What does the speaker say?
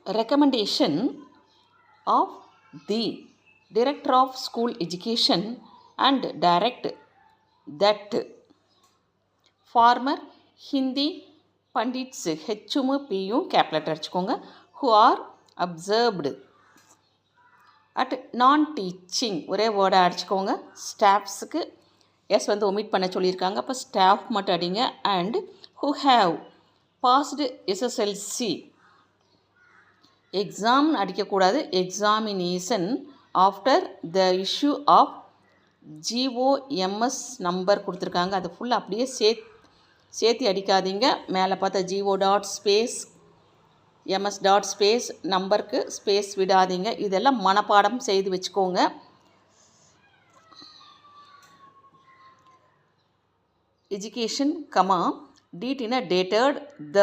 recommendation of the director of school education and direct that former Hindi pundits ஹெச்சும் பியும் Capulet அடிச்சுக்கோங்க who are observed at நான் teaching ஒரே வேர்டை அடிச்சுக்கோங்க. ஸ்டாஃப்ஸுக்கு S வந்து omit பண்ண சொல்லியிருக்காங்க, அப்போ ஸ்டாஃப் மட்டும் அடிங்க. And who have passed SSLC exam அடிக்கக்கூடாது, examination after the issue of GOMS number கொடுத்துருக்காங்க, அது ஃபுல்லாக அப்படியே சேர்த்து அடிக்காதீங்க. மேலே பார்த்தா GO dot space MS dot space நம்பருக்கு ஸ்பேஸ் விடாதீங்க. இதெல்லாம் மனப்பாடம் செய்து வச்சுக்கோங்க. எஜுகேஷன் கமா டீட்டின டேட்டட் த